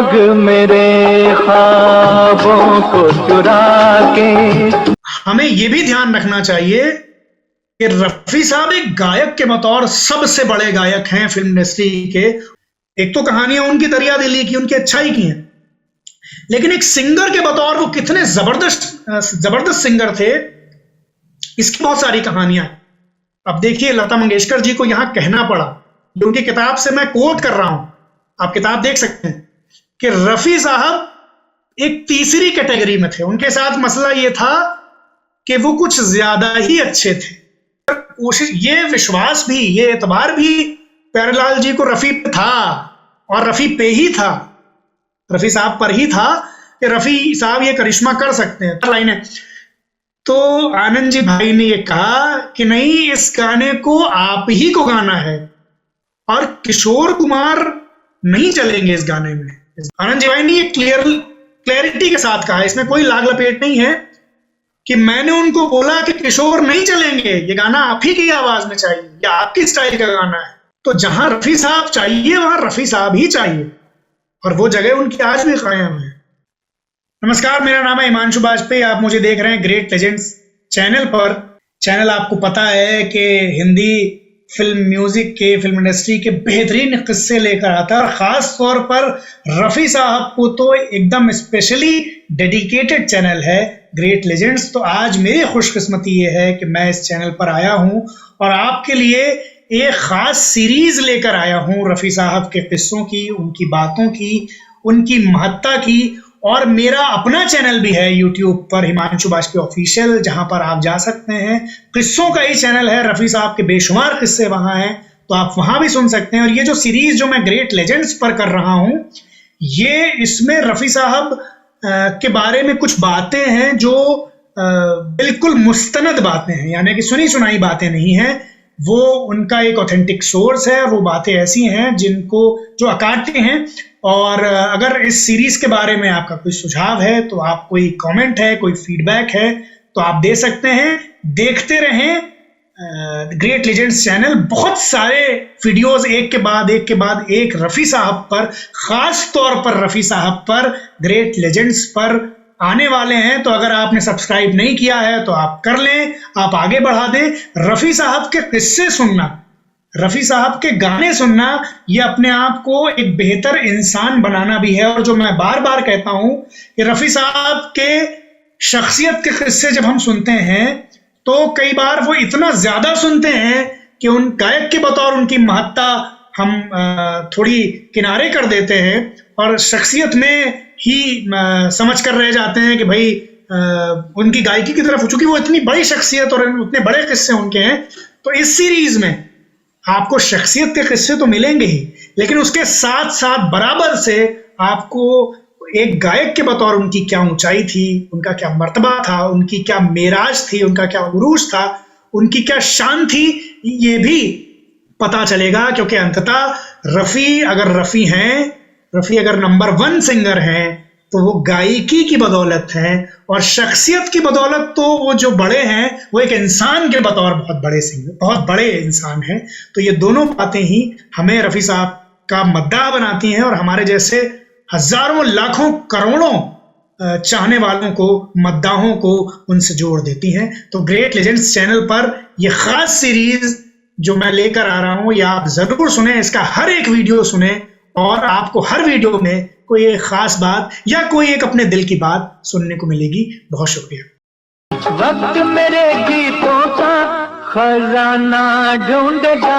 लोग मेरे ख्वाबों को चुरा के। हमें ये भी ध्यान रखना चाहिए कि रफी साहब एक गायक के बतौर सबसे बड़े गायक हैं फिल्म इंडस्ट्री के। एक तो कहानियां उनकी दरिया दिली की, उनकी अच्छाई की हैं, लेकिन एक सिंगर के बतौर वो कितने जबरदस्त सिंगर थे, इसकी बहुत सारी कहानियां हैं। अब देखिए, लता मंगेशकर जी को यहां कहना पड़ा, उनकी किताब से मैं कोट कर रहा हूं, आप किताब देख सकते हैं, कि रफी साहब एक तीसरी कैटेगरी में थे। उनके साथ मसला ये था कि वो कुछ ज्यादा ही अच्छे थे। कोशिश, ये विश्वास भी, ये एतबार भी प्यारेलाल जी को रफी पे था, और रफी पे ही था, रफी साहब पर ही था कि रफी साहब ये करिश्मा कर सकते हैं। लाइन है तो आनंद जी भाई ने ये कहा कि नहीं, इस गाने को आप ही को गाना है और किशोर कुमार नहीं चलेंगे इस गाने में। आनंद जी भाई ने ये क्लैरिटी के साथ कहा, इसमें कोई लाग लपेट नहीं है कि मैंने उनको बोला कि किशोर नहीं चलेंगे, ये गाना आप ही की आवाज में चाहिए, या आपकी स्टाइल का गाना है। तो जहां रफी साहब चाहिए वहां रफी साहब ही चाहिए, और वो जगह उनकी आज भी कायम है। नमस्कार, मेरा नाम है हिमांशु बाजपेयी, आप मुझे देख रहे हैं ग्रेट लेजेंड्स चैनल पर। चैनल आपको पता है कि हिंदी फिल्म म्यूजिक के, फिल्म इंडस्ट्री के बेहतरीन किस्से लेकर आता है, और खास तौर पर रफी साहब को तो एकदम स्पेशली डेडिकेटेड चैनल है ग्रेट लेजेंड्स। तो आज मेरी खुशकिस्मती ये है कि मैं इस चैनल पर आया हूं और आपके लिए एक खास सीरीज लेकर आया हूं रफी साहब के किस्सों की, उनकी बातों की, उनकी महत्ता की। और मेरा अपना चैनल भी है यूट्यूब पर, हिमांशु बाजपेयी ऑफिशियल, जहां पर आप जा सकते हैं। किस्सों का ही चैनल है, रफी साहब के बेशुमार किस्से वहां हैं, तो आप वहां भी सुन सकते हैं। और ये जो सीरीज जो मैं ग्रेट लेजेंड्स पर कर रहा हूं, ये इसमें रफी साहब के बारे में कुछ बातें हैं जो बिल्कुल मुस्तनद बातें हैं, यानी कि सुनी सुनाई बातें नहीं हैं। वो उनका एक ऑथेंटिक सोर्स है, और वो बातें ऐसी हैं जिनको जो अकाटते हैं। और अगर इस सीरीज के बारे में आपका कोई सुझाव है, तो आप कोई कमेंट है, कोई फीडबैक है, तो आप दे सकते हैं। देखते रहें ग्रेट लेजेंड्स चैनल, बहुत सारे वीडियोस एक के बाद एक रफी साहब पर, खास तौर पर रफी साहब पर, ग्रेट लेजेंड्स पर आने वाले हैं। तो अगर आपने सब्सक्राइब नहीं किया है तो आप कर लें, आप आगे बढ़ा दें। रफी साहब के किस्से सुनना, रफी साहब के गाने सुनना, ये अपने आप को एक बेहतर इंसान बनाना भी है। और जो मैं बार बार कहता हूं कि रफी साहब के शख्सियत के किस्से जब हम सुनते हैं, तो कई बार वो इतना ज्यादा सुनते हैं कि उन गायक के बतौर उनकी महत्ता हम थोड़ी किनारे कर देते हैं, और शख्सियत में ही समझ कर रह जाते हैं कि भाई उनकी गायकी की तरफ, चूंकि वो इतनी बड़ी शख्सियत और उतने बड़े किस्से उनके हैं। तो इस सीरीज में आपको शख्सियत के किस्से तो मिलेंगे ही, लेकिन उसके साथ साथ बराबर से आपको एक गायक के बतौर उनकी क्या ऊंचाई थी, उनका क्या मर्तबा था, उनकी क्या मेराज थी, उनका क्या उरूज था, उनकी क्या शान थी, ये भी पता चलेगा। क्योंकि अंततः रफी अगर नंबर 1 सिंगर हैं, तो वो गायकी की बदौलत हैं, और शख्सियत की बदौलत तो वो जो बड़े हैं, वो एक इंसान के बतौर बहुत बड़े सिंगर, बहुत बड़े इंसान हैं। तो ये दोनों बातें ही हमें रफी साहब का मद्दाह बनाती हैं, और हमारे जैसे हजारों, लाखों, करोड़ों चाहने वालों को, मद्दाहों को उनसे जोड़ देती हैं। तो ग्रेट लेजेंड्स चैनल पर ये खास सीरीज जो मैं लेकर आ रहा हूं, ये आप जरूर सुने, इसका हर एक वीडियो सुने, और आपको हर वीडियो में कोई एक खास बात या कोई एक अपने दिल की बात सुनने को मिलेगी। बहुत शुक्रिया। वक्त मेरे गीतों का खजाना ढूंढेगा।